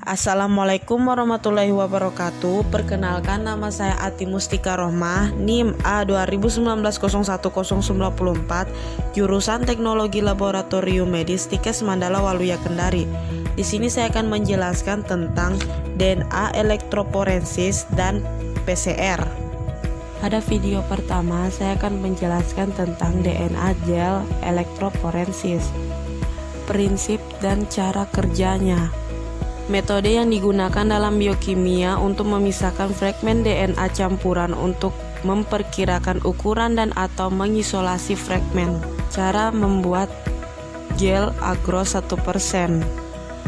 Assalamualaikum warahmatullahi wabarakatuh. Perkenalkan, nama saya Ati Mustika Rohmah, NIM A 2019010094, jurusan Teknologi Laboratorium Medis Tikes Mandala Waluya Kendari. Di sini saya akan menjelaskan tentang DNA elektroforensis dan PCR. Pada video pertama, saya akan menjelaskan tentang DNA gel elektroforensis, prinsip dan cara kerjanya. Metode yang digunakan dalam biokimia untuk memisahkan fragmen DNA campuran untuk memperkirakan ukuran dan atau mengisolasi fragmen. Cara membuat gel agros 1%.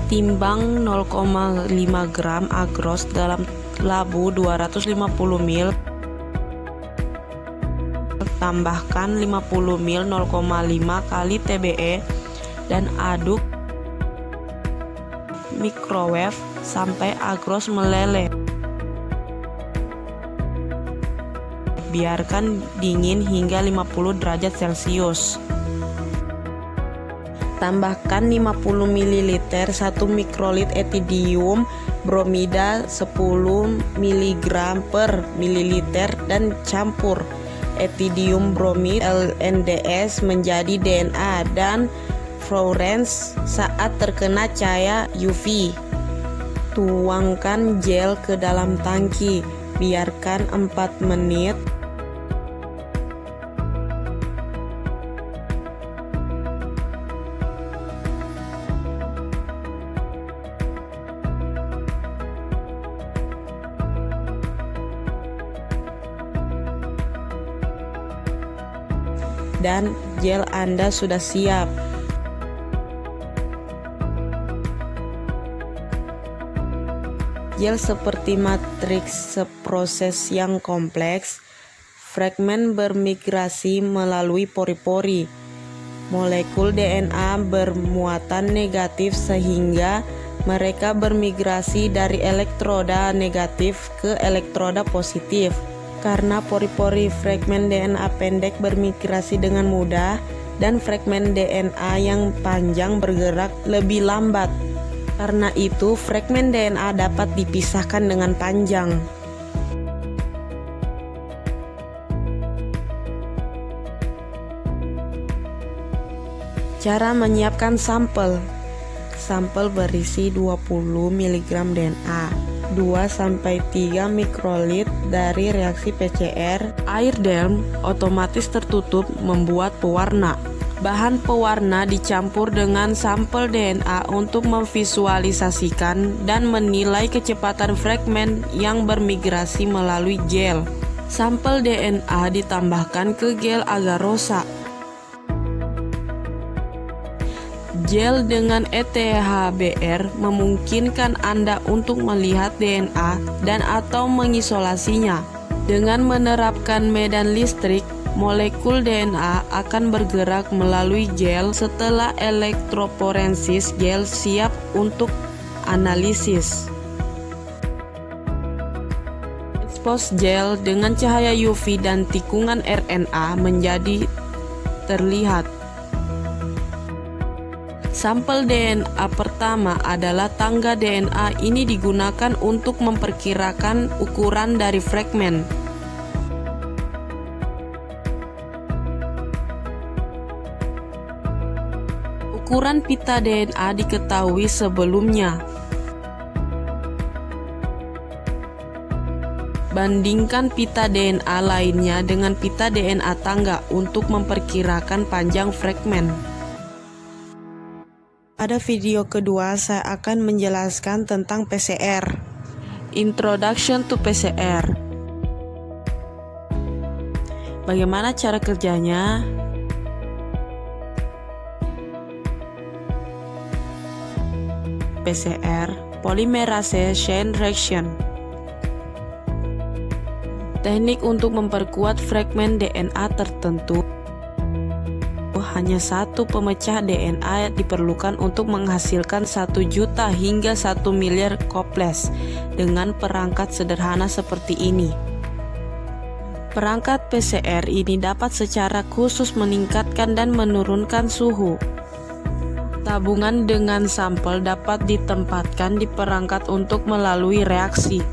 Timbang 0,5 gram agros dalam labu 250 ml. Tambahkan 50 ml 0,5 kali TBE dan aduk microwave sampai agros meleleh. Biarkan dingin hingga 50 derajat Celcius. Tambahkan 50 ml 1 mikrolit etidium bromida 10 mg per mililiter dan campur etidium bromid LNDS menjadi DNA dan fluorescence saat terkena cahaya UV. Tuangkan gel ke dalam tangki, biarkan 4 menit. Dan gel Anda sudah siap. Gel seperti matriks proses yang kompleks. Fragmen bermigrasi melalui pori-pori. Molekul DNA bermuatan negatif sehingga mereka bermigrasi dari elektroda negatif ke elektroda positif. Karena pori-pori fragmen DNA pendek bermigrasi dengan mudah dan fragmen DNA yang panjang bergerak lebih lambat. Karena itu, fragmen DNA dapat dipisahkan dengan panjang. Cara menyiapkan sampel. Sampel berisi 20 mg DNA, 2-3 mikrolit dari reaksi PCR. Air dalam otomatis tertutup membuat pewarna. Bahan pewarna dicampur dengan sampel DNA untuk memvisualisasikan dan menilai kecepatan fragmen yang bermigrasi melalui gel. Sampel DNA ditambahkan ke gel agarosa. Gel dengan ETHBR memungkinkan Anda untuk melihat DNA dan atau mengisolasinya. Dengan menerapkan medan listrik, molekul DNA akan bergerak melalui gel. Setelah elektroforensis, gel siap untuk analisis. Expose gel dengan cahaya UV dan tikungan RNA menjadi terlihat. Sampel DNA pertama adalah tangga DNA. Ini digunakan untuk memperkirakan ukuran dari fragmen. Ukuran pita DNA diketahui sebelumnya. Bandingkan pita DNA lainnya dengan pita DNA tangga untuk memperkirakan panjang fragmen. Pada video kedua, saya akan menjelaskan tentang PCR. Introduction to PCR. Bagaimana cara kerjanya? PCR, polymerase chain reaction. Teknik untuk memperkuat fragmen DNA tertentu. Hanya satu pemecah DNA diperlukan untuk menghasilkan 1 juta hingga 1 miliar koples dengan perangkat sederhana seperti ini. Perangkat PCR ini dapat secara khusus meningkatkan dan menurunkan suhu. Tabungan dengan sampel dapat ditempatkan di perangkat untuk melalui reaksi.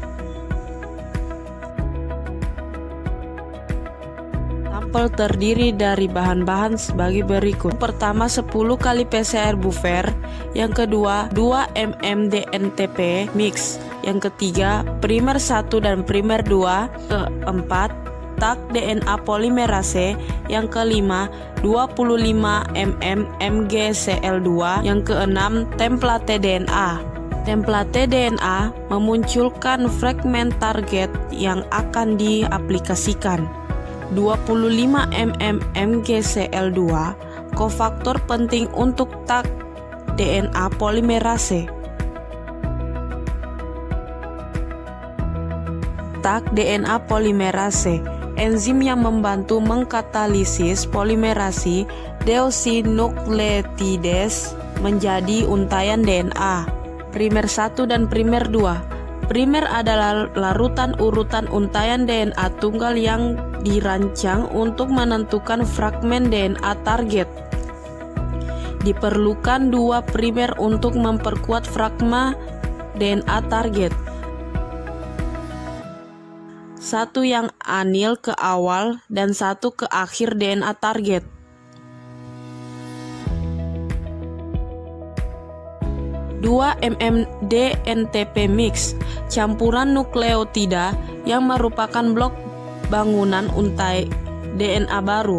Sampel terdiri dari bahan-bahan sebagai berikut. Pertama, 10 kali PCR buffer. Yang kedua, 2 mm DNTP mix. Yang ketiga, primer 1 dan primer 2. Keempat, tak DNA polimerase. Yang kelima, 25 mm MgCl2. Yang keenam, template DNA. Template DNA memunculkan fragmen target yang akan diaplikasikan. 25 mm MgCl2, kofaktor penting untuk tak DNA polimerase. Tak DNA polimerase, enzim yang membantu mengkatalisis polimerasi deoxynukleotidase menjadi untaian DNA. Primer 1 dan primer 2. Primer adalah larutan urutan untaian DNA tunggal yang dirancang untuk menentukan fragmen DNA target. Diperlukan 2 primer untuk memperkuat fragma DNA target. Satu yang anil ke awal dan satu ke akhir DNA target. Dua mm DNTP mix, campuran nukleotida yang merupakan blok bangunan untai DNA baru.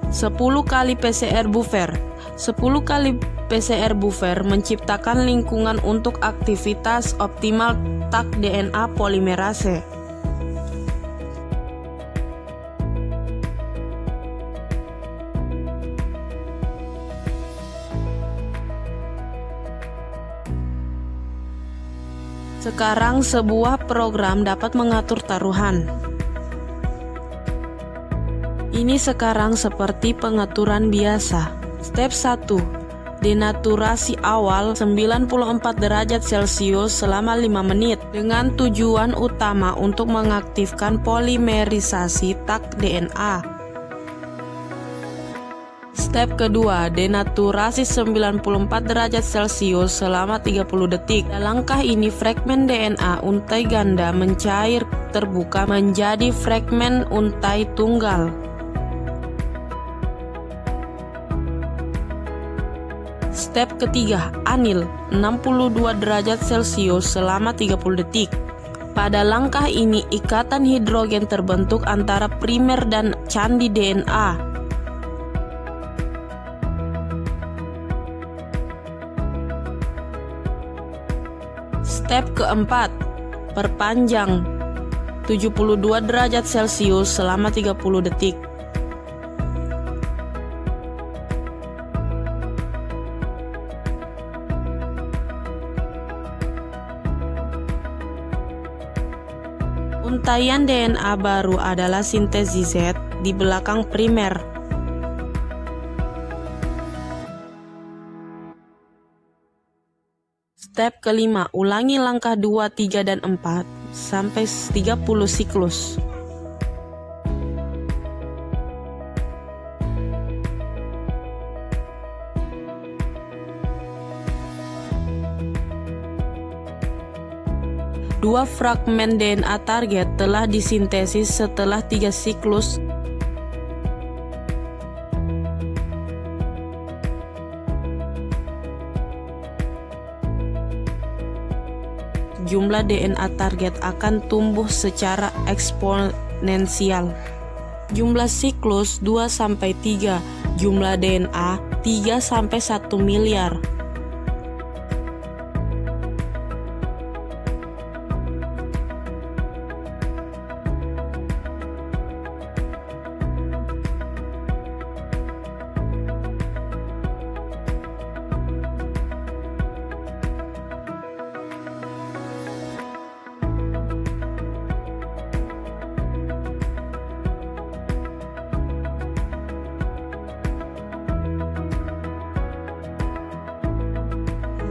10 kali PCR buffer. 10 kali PCR buffer menciptakan lingkungan untuk aktivitas optimal tak DNA polimerase. Sekarang sebuah program dapat mengatur taruhan. Ini sekarang seperti pengaturan biasa. Step 1. Denaturasi awal 94 derajat Celcius selama 5 menit dengan tujuan utama untuk mengaktifkan polimerisasi tak DNA. Step kedua, denaturasi 94 derajat Celcius selama 30 detik. Pada langkah ini, fragmen DNA untai ganda mencair terbuka menjadi fragmen untai tunggal. Step ketiga, anil 62 derajat Celcius selama 30 detik. Pada langkah ini, ikatan hidrogen terbentuk antara primer dan candi DNA. Step keempat, perpanjang 72 derajat Celcius selama 30 detik. Untaian DNA baru adalah sintesis Z di belakang primer. Step kelima, ulangi langkah 2, 3, dan 4 sampai 30 siklus. Dua fragmen DNA target telah disintesis setelah 3 siklus. Jumlah DNA target akan tumbuh secara eksponensial. Jumlah siklus 2-3, jumlah DNA 3-1 miliar.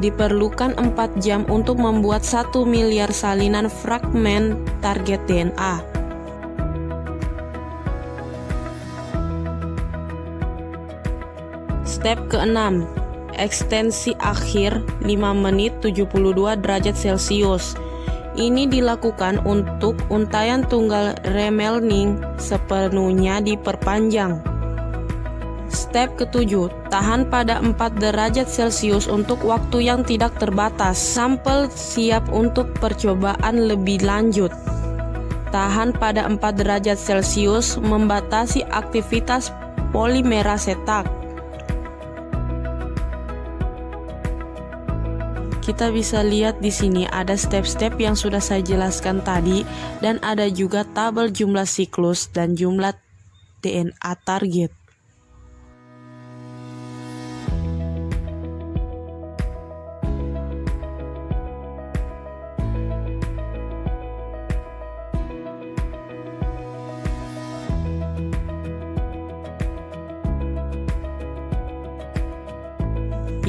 Diperlukan 4 jam untuk membuat 1 miliar salinan fragmen target DNA. Step ke-6, ekstensi akhir 5 menit 72 derajat Celcius. Ini dilakukan untuk untaian tunggal remelning sepenuhnya diperpanjang. Step ketujuh, tahan pada 4 derajat Celcius untuk waktu yang tidak terbatas. Sampel siap untuk percobaan lebih lanjut. Tahan pada 4 derajat Celcius membatasi aktivitas polimera cetak. Kita bisa lihat di sini ada step-step yang sudah saya jelaskan tadi dan ada juga tabel jumlah siklus dan jumlah DNA target.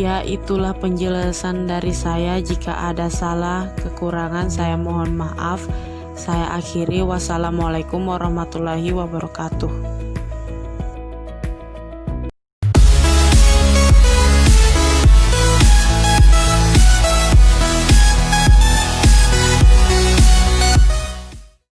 Ya, itulah penjelasan dari saya. Jika ada salah kekurangan, saya mohon maaf. Saya akhiri. Wassalamualaikum warahmatullahi wabarakatuh.